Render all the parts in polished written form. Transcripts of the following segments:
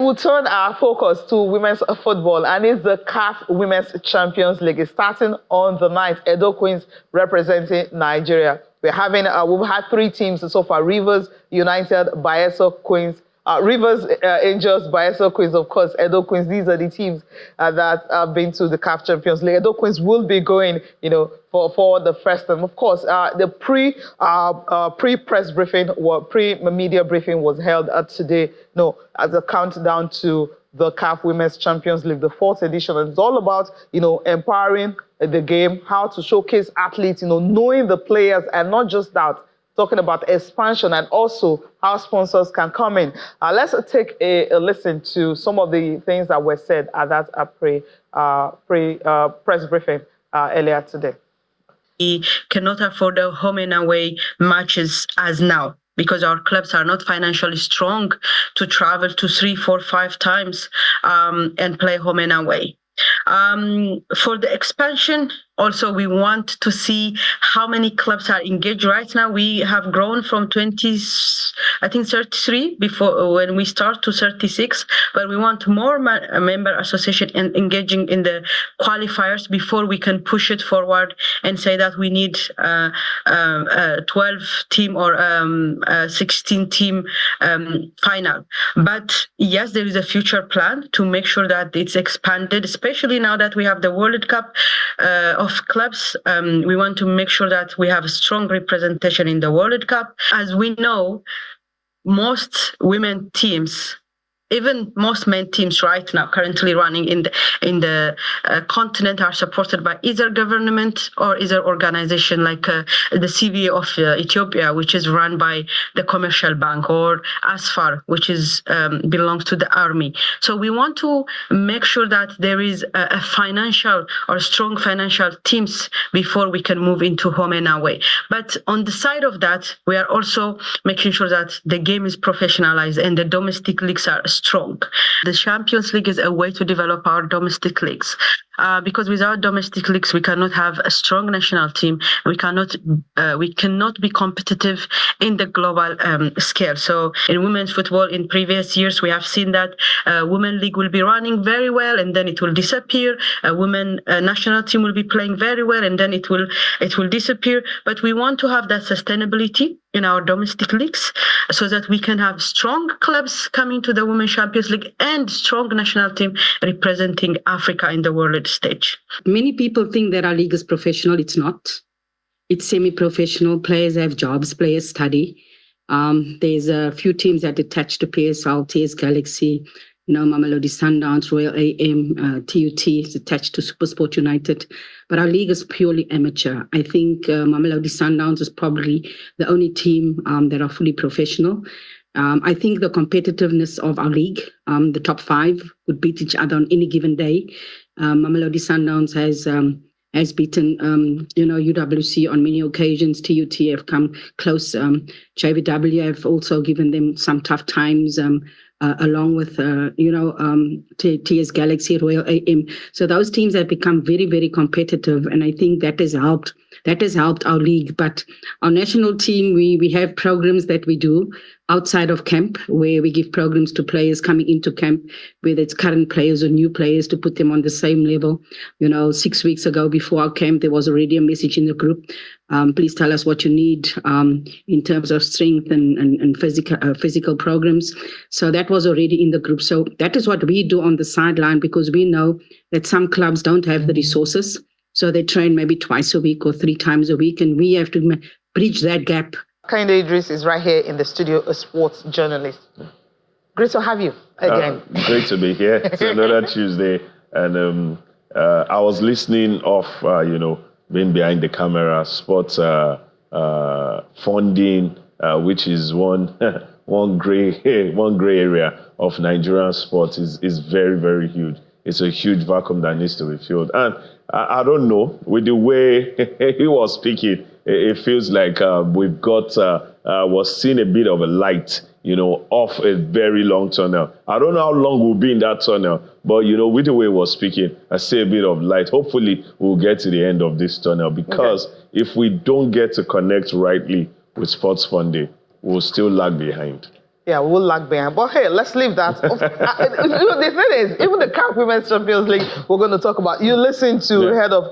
we'll turn our focus to women's football, and it's the CAF Women's Champions League. It's starting on the 9th. Edo Queens representing Nigeria. We've had 3 teams so far: Rivers United, Bayelsa Queens, Rivers Angels, Bayelsa Queens, of course, Edo Queens. These are the teams that have been to the CAF Champions League. Edo Queens will be going, for the first time. Of course, the pre-press briefing, or pre-media briefing was held today, as a countdown to the CAF Women's Champions League, the 4th edition. And it's all about, empowering the game, how to showcase athletes, knowing the players, and not just that, talking about expansion and also how sponsors can come in. Let's take a listen to some of the things that were said at that press briefing earlier today. We cannot afford the home and away matches as now, because our clubs are not financially strong to travel to 3, 4, 5 times and play home and away. For the expansion, also, we want to see how many clubs are engaged. Right now, we have grown from 33 before when we start to 36, but we want more member association engaging in the qualifiers before we can push it forward and say that we need a 12-team or a 16-team final. But yes, there is a future plan to make sure that it's expanded, especially now that we have the World Cup of clubs. We want to make sure that we have a strong representation in the World Cup. As we know, most women teams, even most men teams right now currently running in the continent, are supported by either government or either organization like the CVA of Ethiopia, which is run by the commercial bank, or ASFAR, which is belongs to the army. So we want to make sure that there is a financial or strong financial teams before we can move into home and away. But on the side of that, we are also making sure that the game is professionalized and the domestic leagues are strong. The Champions League is a way to develop our domestic leagues. Because without domestic leagues, we cannot have a strong national team. We cannot be competitive in the global scale. So in women's football, in previous years, we have seen that women league will be running very well, and then it will disappear. A women national team will be playing very well, and then it will disappear. But we want to have that sustainability in our domestic leagues, so that we can have strong clubs coming to the Women's Champions League and strong national team representing Africa in the world stage. Many people think that our league is professional. It's not. It's semi-professional. Players have jobs. Players study. There's a few teams that attach to PSL, TS Galaxy, Mamelodi Sundowns, Royal AM, TUT is attached to SuperSport United. But our league is purely amateur. I think Mamelodi Sundowns is probably the only team that are fully professional. I think the competitiveness of our league, the top 5 would beat each other on any given day. Mamelodi Sundowns has beaten, UWC on many occasions. TUT have come close. JVW have also given them some tough times, along with, TS Galaxy, Royal AM. So those teams have become very, very competitive, and I think that has helped. That has helped our league. But our national team, we have programs that we do outside of camp, where we give programs to players coming into camp, whether it's current players or new players, to put them on the same level. 6 weeks ago, before our camp, there was already a message in the group. Please tell us what you need in terms of strength and physical programs. So that was already in the group. So that is what we do on the sideline, because we know that some clubs don't have the resources. So they train maybe twice a week or 3 times a week, and we have to bridge that gap. Kehinde Idris is right here in the studio, a sports journalist. Great to have you again. Great to be here. It's another Tuesday, and I was listening off, being behind the camera, sports funding, which is one gray area of Nigerian sports, is very, very huge. It's a huge vacuum that needs to be filled. And I don't know, with the way he was speaking, it feels like we've got, was seeing a bit of a light, off a very long tunnel. I don't know how long we'll be in that tunnel, but, with the way he was speaking, I see a bit of light. Hopefully, we'll get to the end of this tunnel, because if we don't get to connect rightly with sports funding, we'll still lag behind. Yeah, we will lag behind. But hey, let's leave that. The thing is, even the CAF Women's Champions League, we're going to talk about. You listen to head of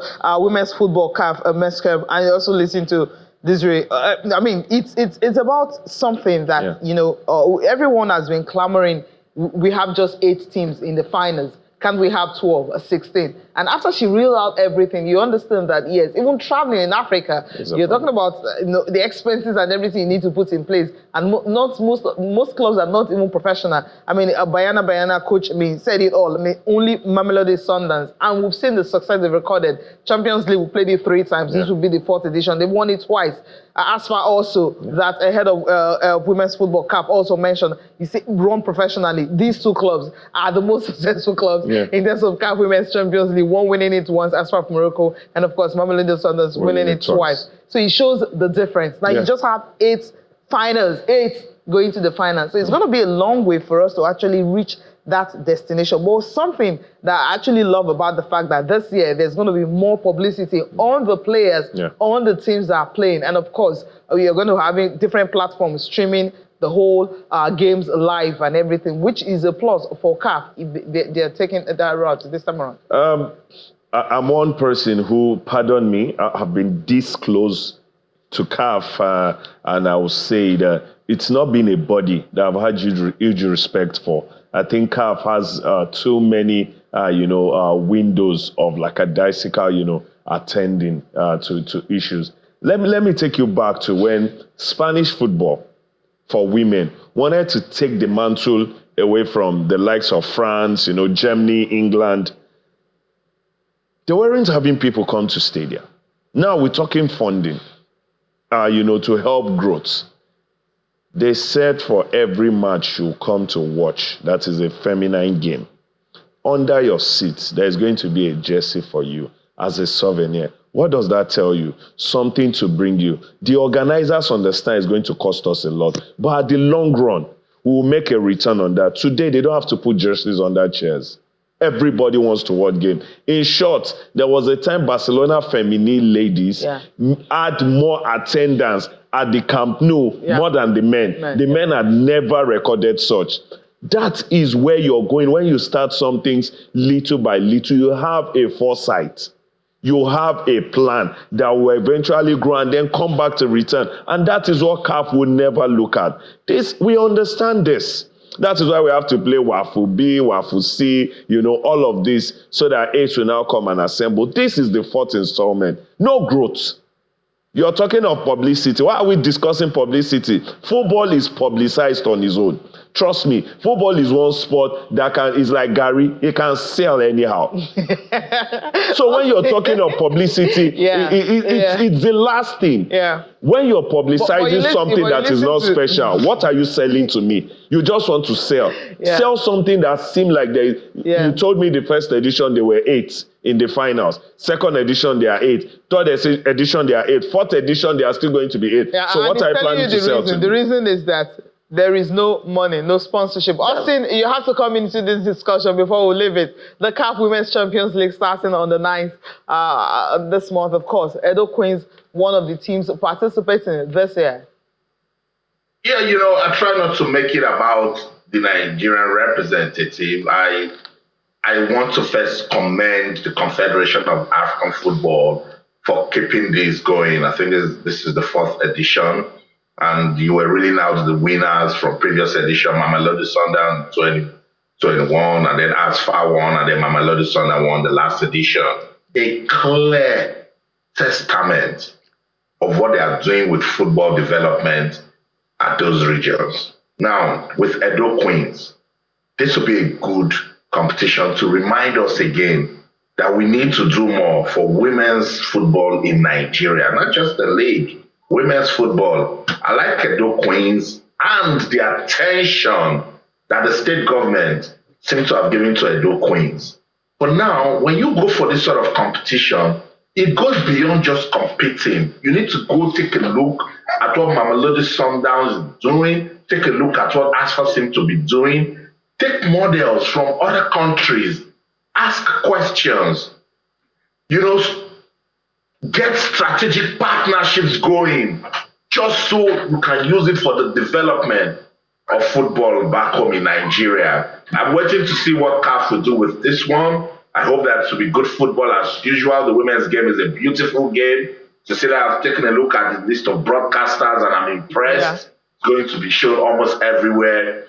women's football CAF, Mescab, and you also listen to Desiree. I mean, it's about something that everyone has been clamoring. We have just 8 teams in the finals. Can we have 12, 16? And after she reeled out everything, you understand that, yes, even traveling in Africa, you're talking about the expenses and everything you need to put in place. And most clubs are not even professional. I mean, a Bayana coach said it all. I mean, only Mamelodi Sundowns. And we've seen the success they've recorded. Champions League, we played it 3 times. This will be the 4th edition. They've won it twice. As far also that a head of women's football CAF also mentioned, you see, run professionally. These 2 clubs are the most successful clubs in terms of CAF Women's Champions League. One winning it once, as far as Morocco, and of course, Mamelodi Sundowns winning it twice. So it shows the difference. Now you just have 8 finals, 8 going to the finals. So it's going to be a long way for us to actually reach that destination. But something that I actually love about the fact that this year there's going to be more publicity on the players, on the teams that are playing. And of course, we are going to have different platforms streaming the whole games live and everything, which is a plus for CAF if they're taking that route this time around. I'm one person who, pardon me, I have been this close to CAF, and I will say that it's not been a body that I've had huge respect for. I think CAF has too many, windows of lackadaisical, attending to issues. Let me take you back to when Spanish football for women wanted to take the mantle away from the likes of France, Germany, England. They weren't having people come to stadia. Now we're talking funding, to help growth. They said for every match you come to watch, that is a feminine game, under your seat, there's going to be a jersey for you as a souvenir. What does that tell you? Something to bring you. The organizers understand it's going to cost us a lot, but at the long run, we will make a return on that. Today, they don't have to put jerseys on their chairs. Everybody wants to watch game. In short, there was a time Barcelona feminine ladies had more attendance at the Camp Nou more than the men. The men had never recorded such. That is where you're going. When you start some things little by little, you have a foresight. You have a plan that will eventually grow and then come back to return. And that is what CAF will never look at. We understand this. That is why we have to play Wafu B, Wafu C, all of this, so that H will now come and assemble. This is the 4th installment. No growth. You're talking of publicity. Why are we discussing publicity? Football is publicized on its own. Trust me, football is one sport that is like Gary, it can sell anyhow. So when you're talking of publicity, it's the last thing. When you're publicizing something that is not special, what are you selling to me? You just want to sell. Sell something that seemed like you told me the first edition there were 8 in the finals. Second edition there are 8. Third edition there are 8. Fourth edition there are still going to be 8. So what are you planning to sell to me? The reason is that there is no money, no sponsorship. Austin, you have to come into this discussion before we leave it. The CAF Women's Champions League starting on the 9th this month, of course. Edo Queens, one of the teams participating this year. Yeah, I try not to make it about the Nigerian representative. I want to first commend the Confederation of African Football for keeping this going. I think this is the 4th edition. And you were reading out the winners from previous edition, Mamelodi Sundowns 2021, and then Asfa won, and then Mamelodi Sundowns won the last edition. A clear testament of what they are doing with football development at those regions. Now, with Edo Queens, this will be a good competition to remind us again that we need to do more for women's football in Nigeria, not just the league. Women's football. I like Edo Queens and the attention that the state government seems to have given to Edo Queens. But now, when you go for this sort of competition, it goes beyond just competing. You need to go take a look at what Mamelodi Sundowns is doing, take a look at what Asfa seems to be doing, take models from other countries, ask questions, get strategic partnerships going just so you can use it for the development. of football back home in Nigeria. I'm waiting to see what CAF will do with this one. I hope that to be good football as usual. The women's game is a beautiful game. To say that I've taken a look at the list of broadcasters and I'm impressed. Yeah. It's going to be shown almost everywhere.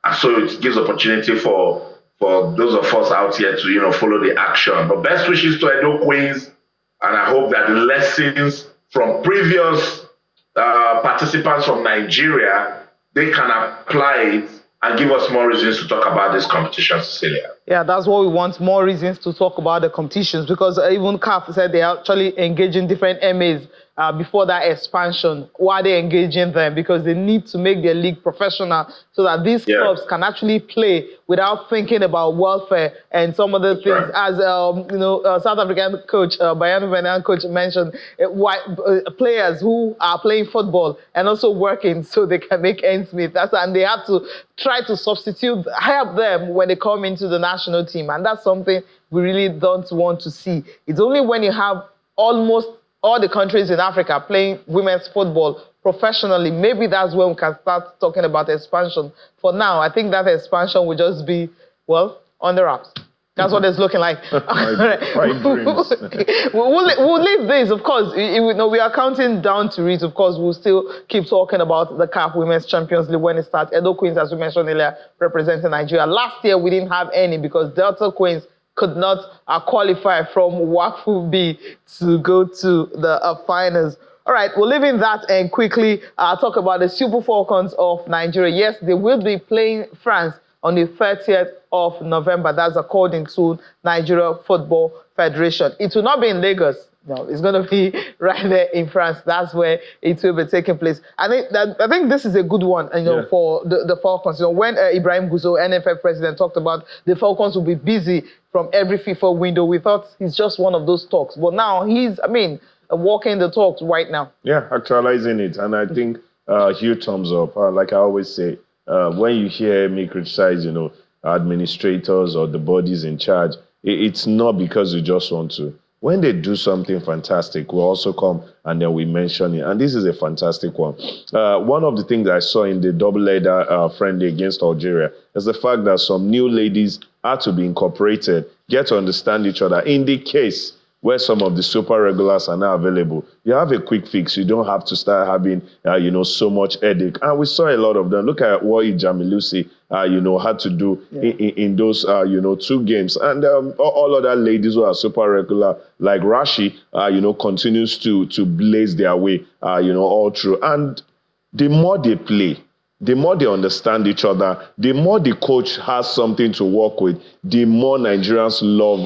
And so it gives opportunity for those of us out here to, follow the action. But best wishes to Edo Queens. And I hope that the lessons from previous participants from Nigeria, they can apply it and give us more reasons to talk about this competition, Cecilia. Yeah, that's what we want, more reasons to talk about the competitions, because even CAF said they're actually engaging different MAs before that expansion. Why are they engaging them? Because they need to make their league professional so that these clubs can actually play without thinking about welfare and some other things. Right. As South African coach, Bayern Venan coach mentioned, players who are playing football and also working so they can make ends meet. And they have to try to help them when they come into the national team. And that's something we really don't want to see. It's only when you have almost all the countries in Africa playing women's football professionally, maybe that's when we can start talking about expansion. For now, I think that expansion will just be, on the wraps. That's what it's looking like. We'll leave this, of course. We are counting down to it. Of course, we'll still keep talking about the CAF Women's Champions League when it starts. Edo Queens, as we mentioned earlier, representing Nigeria. Last year, we didn't have any because Delta Queens could not qualify from WAFU B to go to the finals. All right, we're leaving that and quickly talk about the Super Falcons of Nigeria. Yes, they will be playing France on the 30th of November. That's according to Nigeria Football Federation. It will not be in Lagos. No, it's going to be right there in France. That's where it will be taking place. I think this is a good one, for the Falcons. When Ibrahim Gouzo, NFF president, talked about the Falcons will be busy from every FIFA window, we thought he's just one of those talks. But now he's, walking the talks right now. Yeah, actualizing it. And I think huge thumbs up. Like I always say, when you hear me criticize, administrators or the bodies in charge, it's not because you just want to. When they do something fantastic, we'll also come and then we mention it. And this is a fantastic one. One of the things I saw in the double-header friendly against Algeria is the fact that some new ladies had to be incorporated, get to understand each other. In the case where some of the super regulars are now available, you have a quick fix. You don't have to start having, so much headache. And we saw a lot of them. Look at what Ijamilusi, had to do in those, 2 games. And all other ladies who are super regular, like Rashi, continues to blaze their way, all through. And the more they play, the more they understand each other, the more the coach has something to work with, the more Nigerians love,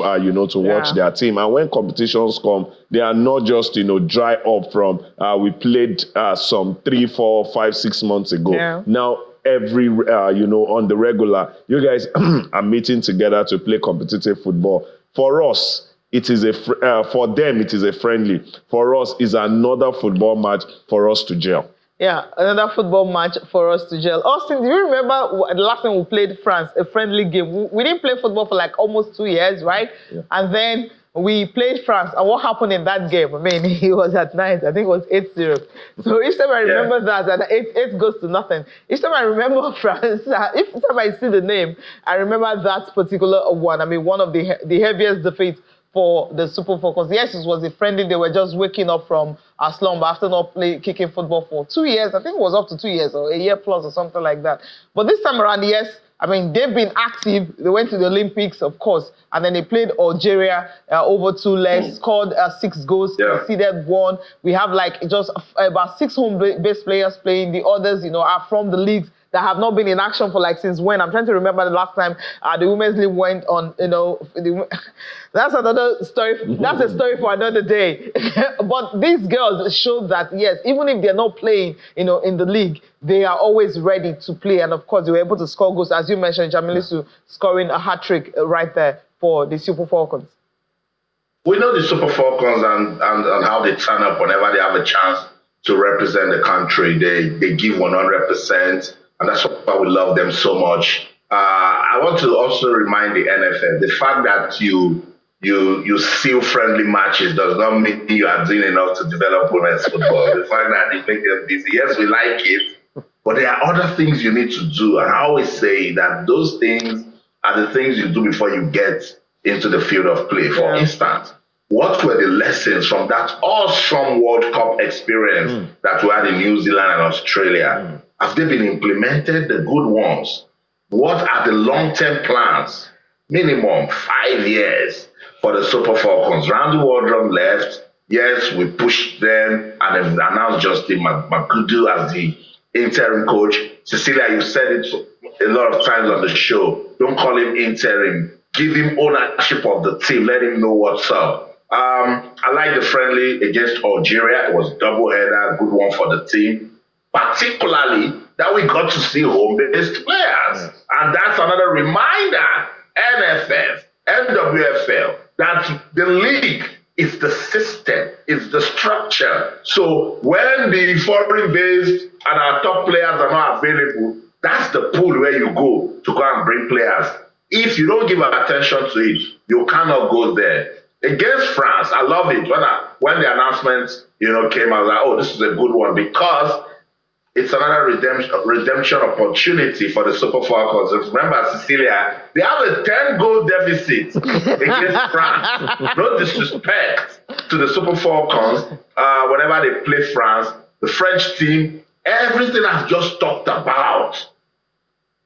to watch their team. And when competitions come, they are not just, dry up from, we played some 3, 4, 5, 6 months ago. Yeah. Now, every, on the regular, you guys are meeting together to play competitive football. For us, it is for them, it is a friendly. For us, it's another football match for us to gel. Yeah, another football match for us to gel. Austin, do you remember the last time we played France, a friendly game? We didn't play football for like almost 2 years, right? Yeah. And then we played France. And what happened in that game? It was at night. I think it was 8-0. So each time I remember that, and 8 goes to nothing. Each time I remember France, each time I see the name, I remember that particular one. One of the heaviest defeats for the Super Falcons. Yes, it was a friendly. They were just waking up from a slumber after not kicking football for 2 years. I think it was up to 2 years or a year plus or something like that. But this time around, yes, they've been active. They went to the Olympics, of course, and then they played Algeria over 2 legs, scored 6 goals, conceded 1. We have just about 6 home-based players playing. The others, are from the leagues that have not been in action for since when. I'm trying to remember the last time the Women's League went on, that's another story. That's a story for another day. But these girls showed that, yes, even if they're not playing, in the league, they are always ready to play. And of course, they were able to score goals. As you mentioned, Jamilisu scoring a hat-trick right there for the Super Falcons. We know the Super Falcons and how they turn up whenever they have a chance to represent the country. They give 100%. And that's why we love them so much. I want to also remind the NFF, the fact that you seal friendly matches does not mean you are doing enough to develop women's football. The fact that they make them busy, yes, we like it, But there are other things you need to do. And I always say that those things are the things you do before you get into the field of play. For instance, what were the lessons from that awesome World Cup experience that we had in New Zealand and Australia? Have they been implemented, the good ones? What are the long-term plans? Minimum 5 years for the Super Falcons. Randy Wardrum left. Yes, we pushed them and have announced Justin Magudu as the interim coach. Cecilia, you said it a lot of times on the show. Don't call him interim. Give him ownership of the team. Let him know what's up. I like the friendly against Algeria. It was double-header, good one for the team. Particularly that we got to see home-based players. And that's another reminder, NFF, NWFL, that the league is the system, it's the structure. So when the foreign-based and our top players are not available, that's the pool where you go to go and bring players. If you don't give attention to it, you cannot go there. Against France, I love it. When the announcement, came, I was like, oh, this is a good one, because it's another redemption opportunity for the Super Falcons. Remember, Cecilia, they have a 10-goal deficit against France. No disrespect to the Super Falcons. Whenever they play France, the French team, everything I've just talked about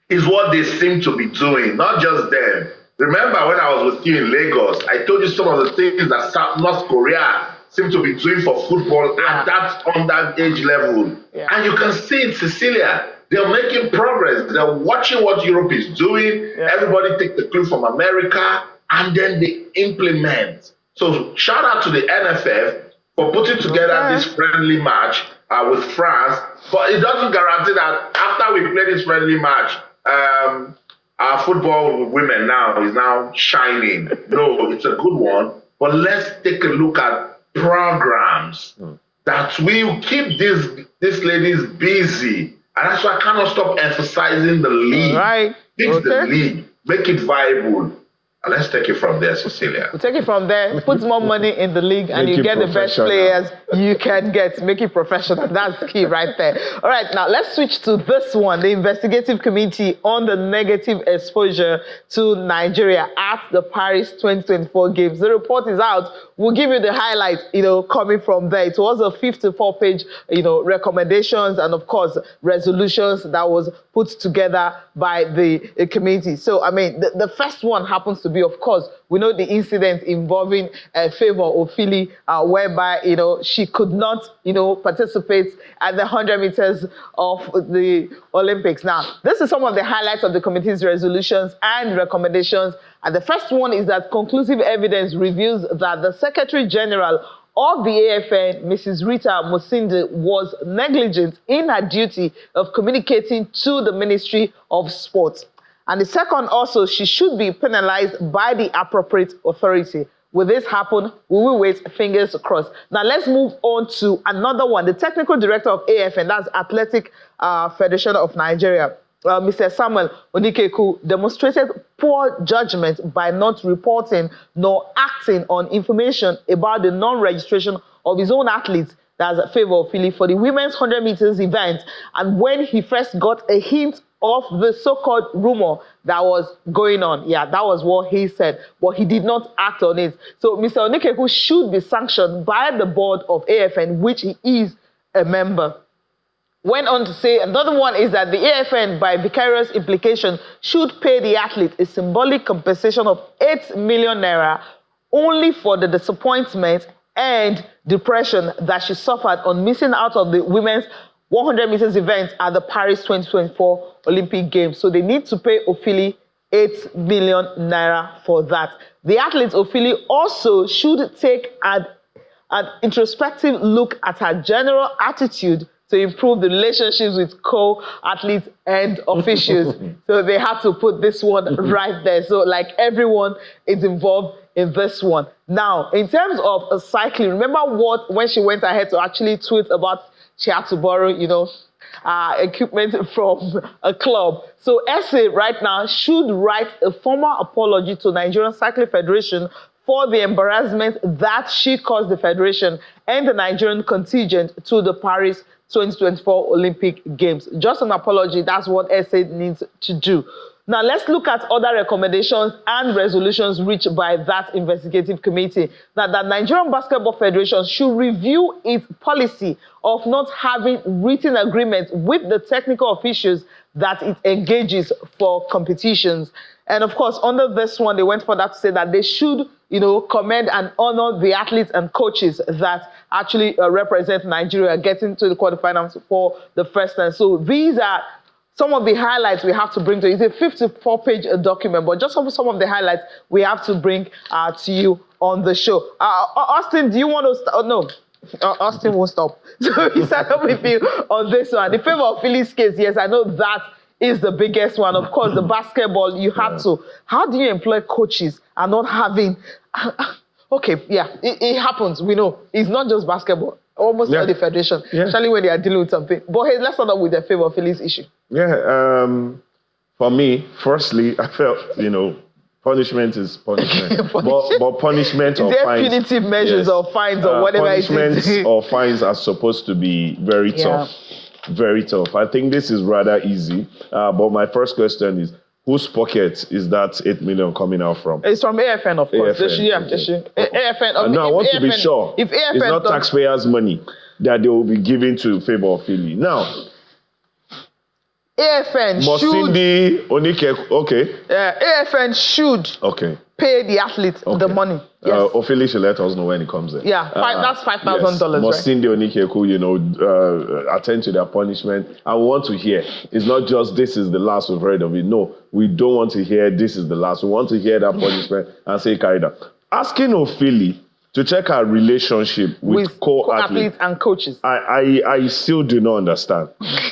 is what they seem to be doing, not just them. Remember when I was with you in Lagos, I told you some of the things that North Korea seem to be doing for football at that underage level. Yeah. And you can see it, Cecilia. They're making progress. They're watching what Europe is doing. Yeah. Everybody take the clue from America, and then they implement. So shout out to the NFF for putting together this friendly match with France. But it doesn't guarantee that after we play this friendly match, our football women is now shining. No, it's a good one. But let's take a look at programs that will keep these ladies busy. And that's why I cannot stop emphasizing the league. Right. Fix the league. Make it viable. And let's take it from there, Cecilia. We'll take it from there. Put more money in the league and you get the best players you can get. Make it professional. That's key right there. All right, now let's switch to this one. The Investigative Committee on the Negative Exposure to Nigeria at the Paris 2024 Games. The report is out. We'll give you the highlights, coming from there. It was a 54-page, recommendations and, of course, resolutions that was put together by the committee. So, the first one happens to be, of course, we know the incident involving Favor Ofili, whereby, she could not, participate at the 100 meters of the Olympics. Now, this is some of the highlights of the committee's resolutions and recommendations. And the first one is that conclusive evidence reveals that the Secretary General of the AFN, Mrs. Rita Musinde, was negligent in her duty of communicating to the Ministry of Sports. And the second also, she should be penalized by the appropriate authority. Will this happen? We will wait, fingers crossed. Now let's move on to another one. The technical director of AFN, that's Athletic Federation of Nigeria, Mr. Samuel Onikeku, demonstrated poor judgment by not reporting nor acting on information about the non-registration of his own athletes, that's Favor Ofili, for the women's 100 meters event. And when he first got a hint of the so-called rumor that was going on, that was what he said, but he did not act on it. So Mr. Onikeku should be sanctioned by the board of AFN, which he is a member. Went on to say another one is that the AFN, by vicarious implication, should pay the athlete a symbolic compensation of 8 million naira only for the disappointment and depression that she suffered on missing out of the women's 100 meters event at the Paris 2024 Olympic Games. So they need to pay Ofili 8 million naira for that. The athlete Ofili also should take an introspective look at her general attitude to improve the relationships with co-athletes and officials. So they had to put this one right there. So like everyone is involved in this one. Now, in terms of cycling, remember when she went ahead to actually tweet about she had to borrow, equipment from a club. So SA right now should write a formal apology to Nigerian Cycling Federation for the embarrassment that she caused the federation and the Nigerian contingent to the Paris 2024 Olympic Games. Just an apology, that's what SA needs to do. Now, let's look at other recommendations and resolutions reached by that investigative committee. Now, the Nigerian Basketball Federation should review its policy of not having written agreements with the technical officials that it engages for competitions. And of course, under this one, they went further to say that they should, commend and honor the athletes and coaches that actually represent Nigeria getting to the quarterfinals for the first time. So these are some of the highlights we have to bring to you. It's a 54-page document, but just some of the highlights we have to bring to you on the show. Austin, do you want to start? No, Austin won't stop. So we start up with you on this one. The favor of Ofili's case, yes, I know that is the biggest one. Of course, the basketball, you have to. How do you employ coaches and not having... Okay, yeah, it happens. We know. It's not just basketball. Almost all the federation, especially when they are dealing with something. But hey, let's start up with the favor of Ofili's issue. Yeah, for me, firstly, I felt, punishment is punishment. but punishment or fines... punitive measures or fines or whatever it is. Punishments or fines are supposed to be very tough. Very tough. I think this is rather easy. But my first question is, whose pocket is that 8 million coming out from? It's from AFN, of course. AFN, AFN. No, I want to be sure. If AFN it's not taxpayers' money that they will be giving to favor of Ofili. Now, AFN should... Onike, okay. AFN should pay the athletes the money. Yes. Ofili should let us know when it comes in. Yeah, that's $5,000. Yes. Mosinde Onikeku, attend to their punishment. I want to hear. It's not just this is the last we've heard of it. No, we don't want to hear this is the last. We want to hear that punishment and say carry that. Asking Ofili to check our relationship with co-athletes and coaches. I still do not understand.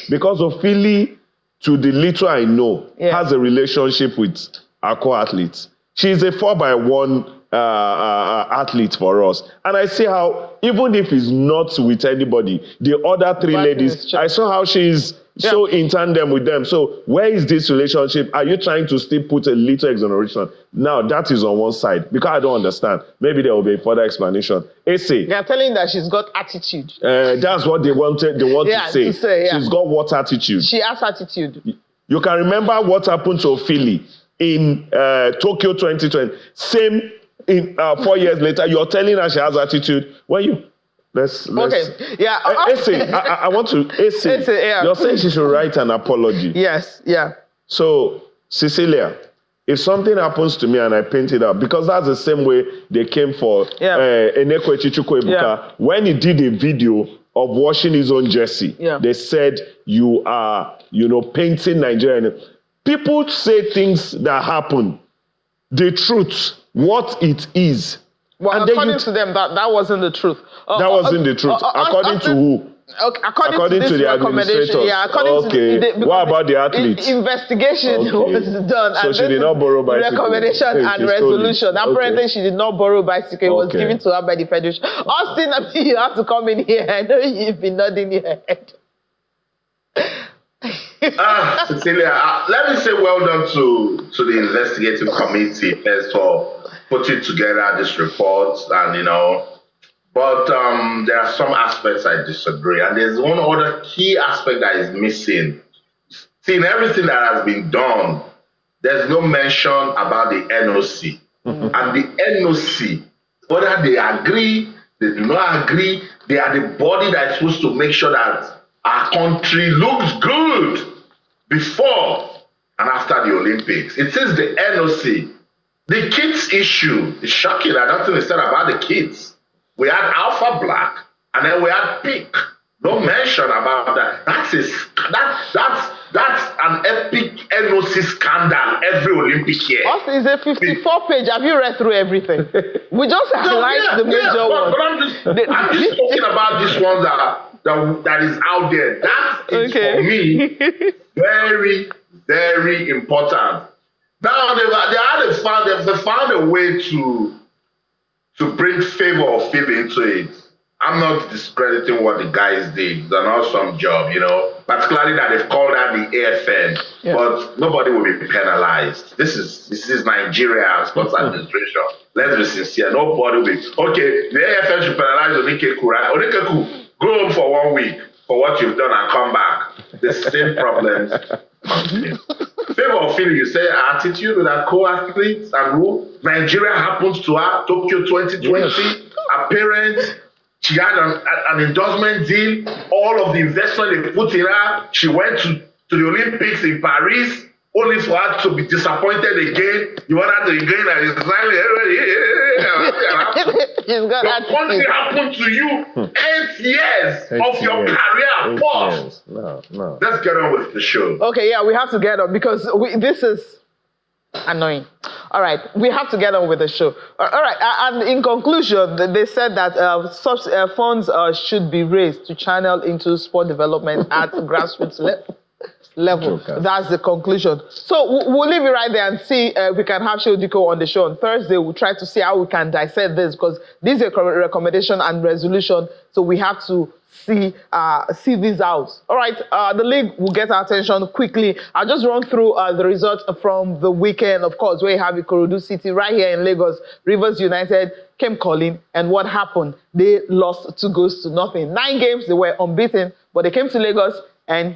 Because Ofili, to the little I know, has a relationship with our co-athletes. She's a 4x1 athlete for us. And I see how, even if it's not with anybody, the other three ladies, I saw how she's so in tandem with them. So where is this relationship? Are you trying to still put a little exoneration? Now, that is on one side, because I don't understand. Maybe there will be a further explanation. They are telling that she's got attitude. That's what they want to say. She's got what attitude? She has attitude. You can remember what happened to Ofili in Tokyo 2020. Same in 4 years later, you're telling her she has attitude. When you let's okay, yeah. I want to You're saying she should write an apology. Yes, yeah. So Cecilia, if something happens to me and I paint it up, because that's the same way they came for Enekwe Chichukwu Ebuka when he did a video of washing his own jersey. They said you are, painting Nigeria. People say things that happen. The truth, what it is. Well, and according to them, that wasn't the truth. That wasn't the truth. According to who? Okay, according to the administrators. Yeah, according to what about the athletes? Investigation was done. So she did not borrow bicycle. Recommendation and resolution. Apparently, she did not borrow bicycle. It was given to her by the federation. Austin, you have to come in here. I know you've been nodding your head. Cecilia, let me say well done to the investigative committee first for putting together this report, and but there are some aspects I disagree, and there's one other key aspect that is missing. See, in everything that has been done, there's no mention about the NOC. And the NOC, whether they agree, they do not agree, they are the body that is supposed to make sure that our country looks good before and after the Olympics. It is the NOC. The kids issue is shocking that nothing is said about the kids. We had Alpha Black and then we had Pink. No mention about that. That's an epic NOC scandal every Olympic year. Also, it's a 54-page. Have you read through everything? We just highlight the major ones. But I'm just talking about these ones that is out there. That is for me very, very important. Now they found a way to bring favor of Ofili into it. I'm not discrediting what the guys did. It's an awesome job, particularly that they've called out the AFN, but nobody will be penalized. This is Nigeria Sports Administration. Let's be sincere. Nobody will be. Okay, the AFN should penalize Onikeku, right? Onikeku, go home for 1 week. for what you've done and come back. The same problems continue. Favor Ofili, you say attitude with our co-athletes and who Nigeria happens to her, Tokyo 2020, her parents, she had an endorsement deal, all of the investment they put in her, she went to the Olympics in Paris, only for her to be disappointed again. You want her to again and it's like, something happened to you 8 years of your career. Pause. No. Let's get on with the show. Okay, yeah, we have to get on because this is annoying. All right, we have to get on with the show. All right, and in conclusion, they said that funds should be raised to channel into sport development at grassroots level. That's the conclusion. So we'll leave it right there and see if we can have Shodiko on the show on Thursday. We'll try to see how we can dissect this because this is a recommendation and resolution. So we have to see this out. All right, the league will get our attention quickly. I'll just run through the results from the weekend. Of course, where you have Ikorodu City right here in Lagos. Rivers United came calling, and what happened? They lost 2-0. 9 games, they were unbeaten, but they came to Lagos and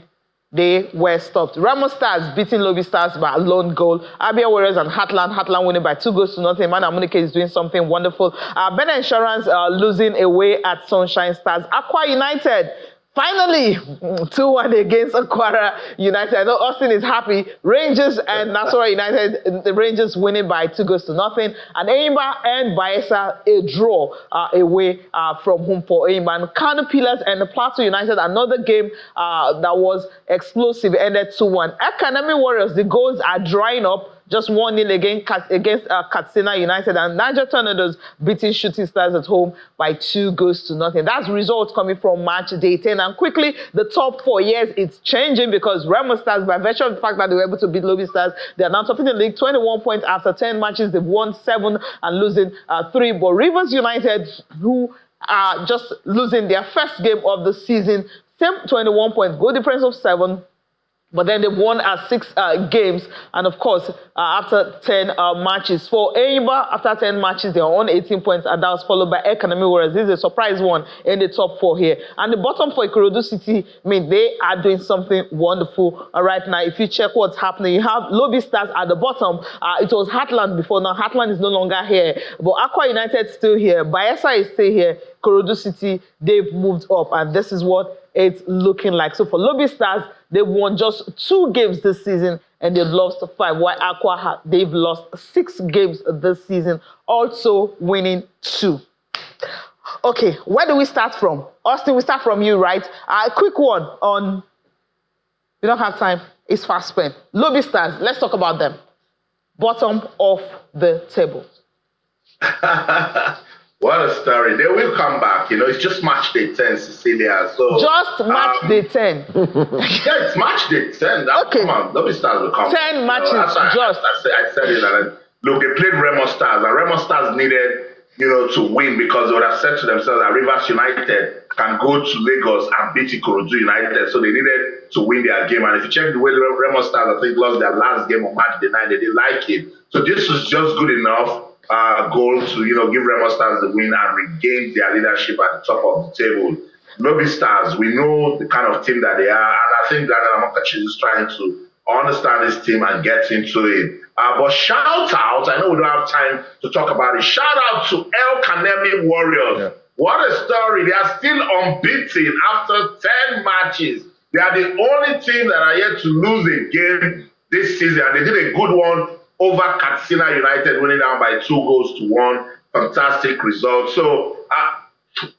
they were stopped. Remo Stars beating Lobby Stars by a lone goal. Abia Warriors and Heartland winning by 2-0. Man Amunike is doing something wonderful. Benin Insurance losing away at Sunshine Stars. Aqua United finally 2-1 against Aquara United. I know Austin is happy. Rangers and Nasarawa United, the Rangers winning by 2-0. And Eimba and Bayelsa a draw away from home for Eimba. And Kano Pillars and the Plateau United, another game that was explosive, ended 2-1. Academy Warriors, the goals are drying up. Just 1-0 against Katsina United, and Niger Tornadoes beating Shooting Stars at home by 2-0. That's results coming from match day 10. And quickly, the top 4 years, it's changing because Remo Stars, by virtue of the fact that they were able to beat Lobby Stars, they are now topping the league, 21 points after 10 matches. They've won 7 and losing 3. But Rivers United, who are just losing their first game of the season, same 21 points, goal difference of 7. But then they won 6 games, and of course, after 10 matches. For Eimba, after 10 matches, they are on 18 points, and that was followed by Academy Warriors. This is a surprise one in the top 4 here. And the bottom for Ikorodu City, they are doing something wonderful right now. If you check what's happening, you have Lobby Stars at the bottom. It was Heartland before. Now Heartland is no longer here, but Aqua United still here. Bayelsa is still here. Ikorodu City, they've moved up, and this is what it's looking like. So for Lobby Stars, they won just 2 games this season and they've lost 5. While Aqua, they've lost 6 games this season, also winning 2. Okay, where do we start from? Austin, we start from you, right? A quick one on, we don't have time, it's fast spent. Lobby Stars, let's talk about them. Bottom of the table. What a story. They will come back. It's just match day 10, Cecilia. So just match day 10. Yeah, it's match day 10. Okay. Come on, Lobby Stars will come. 10 matches, just. I said it. And look, they played Remo Stars, and Remo Stars needed, to win because they would have said to themselves that Rivers United can go to Lagos and beat Ikorodu United. So they needed to win their game. And if you check the way the Remo Stars, I think, lost their last game on match day 9, they didn't like it. So this was just good enough. Goal to give Remo Stars the win and regain their leadership at the top of the table. Lobby Stars, we know the kind of team that they are, and I think that Amokachi is trying to understand this team and get into it. But shout out, I know we don't have time to talk about it. Shout out to El Kanemi Warriors. Yeah. What a story! They are still unbeaten after 10 matches. They are the only team that are yet to lose a game this season, and they did a good one over Katsina United, winning down by 2-1. Fantastic result. So,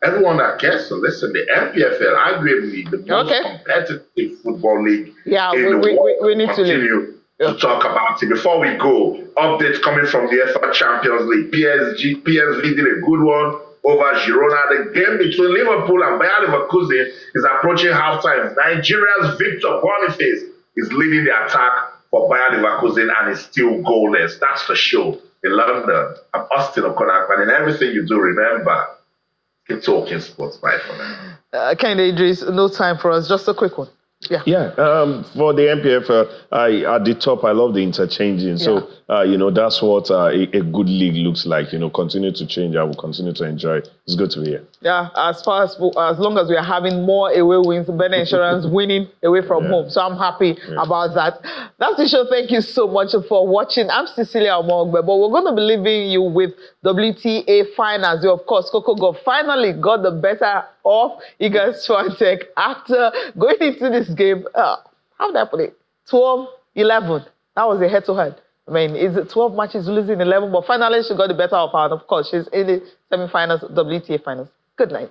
everyone that cares to listen, the MPFL, arguably the most competitive football league in the world. We need to talk about it. Before we go, updates coming from the UEFA Champions League. PSV did a good one over Girona. The game between Liverpool and Bayer Leverkusen is approaching halftime. Nigeria's Victor Boniface is leading the attack for Bayer Leverkusen and is still goalless. That's the show in London. I'm Austin Okonak, and in everything you do, remember, keep talking sports. Bye for now. Kende Idris, no time for us. Just a quick one. Yeah, for the MPFL, at the top, I love the interchanging. So, that's what a good league looks like. Continue to change. I will continue to enjoy it. It's good to be here. Yeah, as long as we are having more away wins, better insurance winning away from home. So I'm happy about that. That's the show. Thank you so much for watching. I'm Cecilia Omogbe, but we're going to be leaving you with WTA finals. Of course, Coco Gauff finally got the better of Iga Swiatek after going into this game. How did I put it? 12-11. That was a head-to-head. I mean, it's 12 matches, losing 11, but finally she got the better of her. And of course, she's in the semi-finals, WTA finals. Good night.